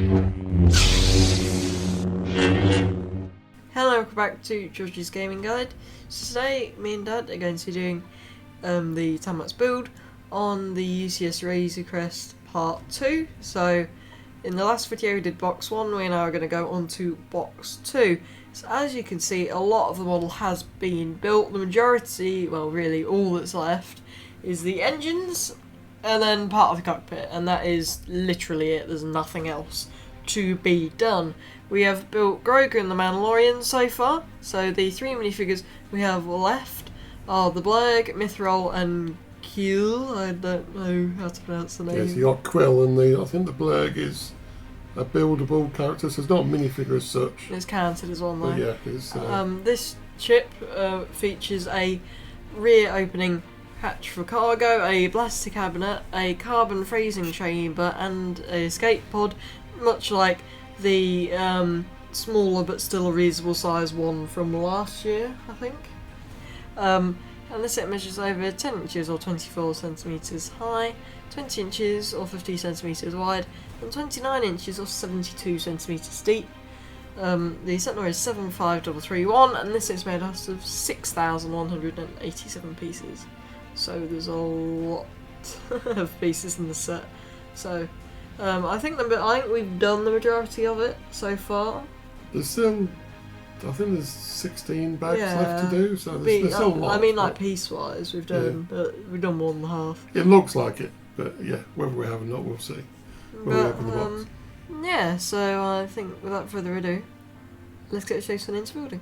Hello, welcome back to George's Gaming Guide. So today, me and Dad are going to be doing the time-lapse build on the UCS Razor Crest Part 2. So, in the last video we did box 1, we're now going to go on to box 2. So as you can see, a lot of the model has been built. The majority, well really all that's left, is the engines and then part of the cockpit, and that is literally it. There's nothing else to be done. We have built Grogu and the Mandalorian so far, so the three minifigures we have left are the Blurrg, Mythrol and Kuiil. I don't know how to pronounce the name. Yes, you got Kuiil, and I think the Blurrg is a buildable character, so it's not a minifigure as such. It's counted as one though. Yeah, it's, this chip features a rear opening hatch for cargo, a blaster cabinet, a carbon freezing chamber and a escape pod, much like the smaller but still a reasonable size one from last year, I think. And this set measures over 10 inches or 24 centimetres high, 20 inches or 50 centimetres wide, and 29 inches or 72 centimetres deep. The set number is 75331, and this is made out of 6,187 pieces. So there's a lot of pieces in the set. So I think we've done the majority of it so far. There's still, I think there's 16 bags left to do, so there's still a lot. I mean, like piece-wise, we've done more than half. It looks like it, but yeah, whether we have or not, we'll see. When we open the box. Yeah, so I think without further ado, let's get straight into building.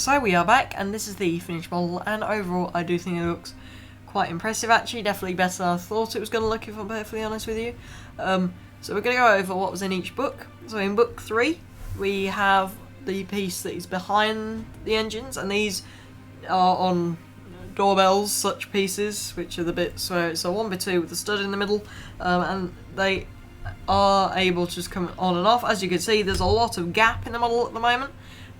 So we are back, and this is the finished model, and overall I do think it looks quite impressive actually, definitely better than I thought it was going to look, if I'm perfectly honest with you. So we're going to go over what was in each book. So in book 3 we have the piece that is behind the engines, and these are on doorbells, such pieces, which are the bits where it's a 1x2 with a stud in the middle, and they are able to just come on and off. As you can see, there's a lot of gap in the model at the moment.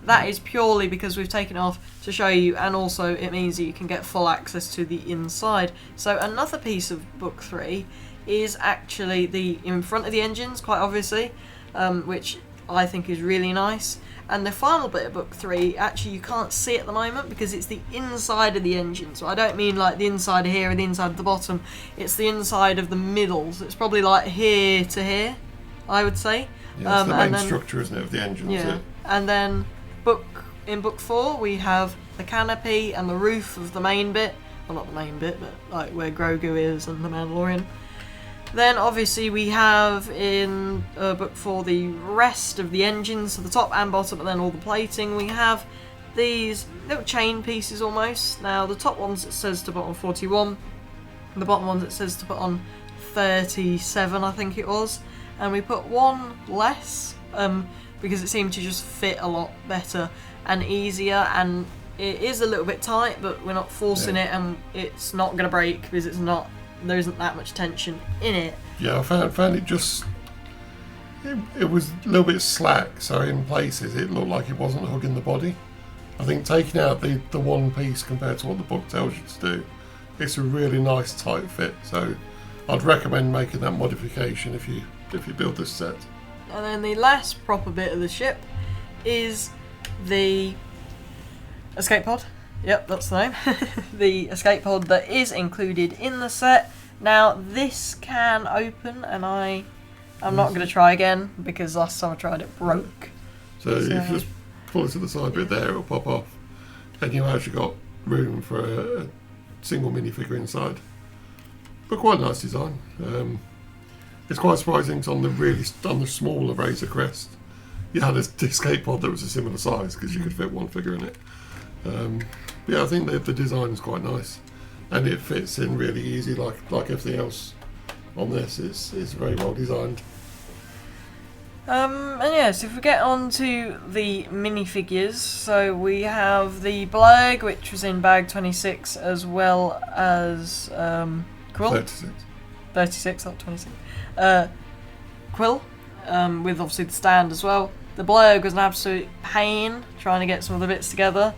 That is purely because we've taken it off to show you, and also it means that you can get full access to the inside. So another piece of book 3 is actually the in front of the engines, quite obviously, which I think is really nice. And the final bit of book 3, actually you can't see at the moment because it's the inside of the engine. So I don't mean like the inside of here or the inside of the bottom, it's the inside of the middle. So it's probably like here to here, I would say. Yeah, it's the main structure, isn't it, of the engine? Yeah, and then in book 4 we have the canopy and the roof of the main bit. Well, not the main bit, but like where Grogu is and the Mandalorian. Then obviously we have in book 4 the rest of the engines, so the top and bottom, and then all the plating. We have these little chain pieces almost. Now the top ones it says to put on 41, the bottom ones it says to put on 37, I think it was. And we put one less because it seemed to just fit a lot better and easier, and it is a little bit tight, but we're not forcing it, and it's not going to break because it's not. There isn't that much tension in it. Yeah, I found it just... It was a little bit slack, so in places it looked like it wasn't hugging the body. I think taking out the one piece compared to what the book tells you to do, it's a really nice tight fit. So I'd recommend making that modification if you build this set. And then the last proper bit of the ship is the escape pod. Yep, that's the name. The escape pod that is included in the set. Now this can open, and I'm not going to try again because last time I tried it broke. So if you just pull it to the side bit there, it'll pop off, and you've actually got room for a single minifigure inside. But quite a nice design. It's quite surprising on the smaller Razor Crest you had an escape pod that was a similar size because you could fit one figure in it. Yeah, I think the design is quite nice, and it fits in really easy, like everything else on this. It's very well designed. And yes, if we get on to the minifigures, so we have the Blurrg, which was in bag 26, as well as Kuiil. 36, not 26. Kuiil, with obviously the stand as well. The Blurrg was an absolute pain trying to get some of the bits together.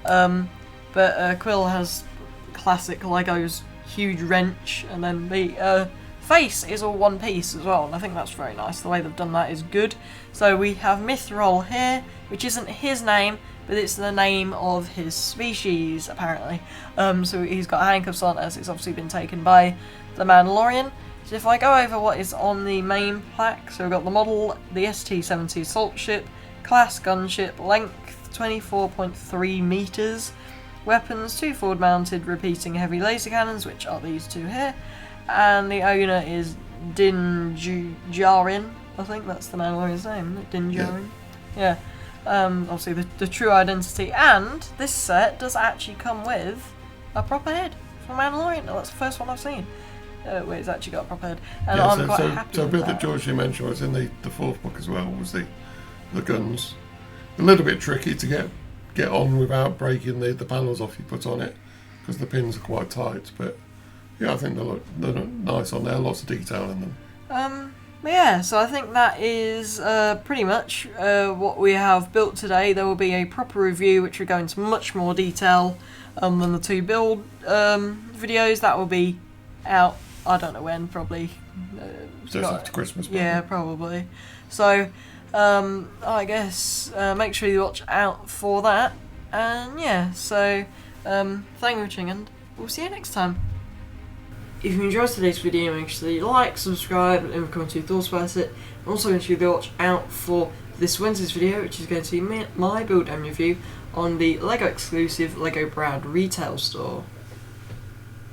But Kuiil has classic Lego's huge wrench, and then the face is all one piece as well, and I think that's very nice. The way they've done that is good. So we have Mythrol here, which isn't his name, but it's the name of his species, apparently. So he's got handcuffs on, as it's obviously been taken by the Mandalorian. So if I go over what is on the main plaque, so we've got the model, the ST-70 assault ship, class gunship, length 24.3 meters, weapons 2 forward mounted repeating heavy laser cannons, which are these two here, and the owner is Din Djarin. I think that's the Mandalorian's name, isn't it? Din Djarin. Yeah. Obviously the true identity, and this set does actually come with a proper head from Mandalorian. That's the first one I've seen where it's actually got a proper head, and yeah, I'm quite happy so with a bit that. that George mentioned was in the fourth book as well, was the guns. A little bit tricky to get on without breaking the panels off you put on it, because the pins are quite tight, but yeah, I think they look nice on there, lots of detail in them. Yeah, so I think that is pretty much what we have built today. There will be a proper review which will go into much more detail than the two build videos. That will be out, I don't know when, probably. Just after Christmas. Probably. Yeah, probably. So I guess make sure you watch out for that. And yeah, so thank you for watching, and we'll see you next time. If you enjoyed today's video, make sure that you like, subscribe, and comment your thoughts about it. And also make sure you watch out for this Wednesday's video, which is going to be my build and review on the LEGO exclusive LEGO Brand retail store.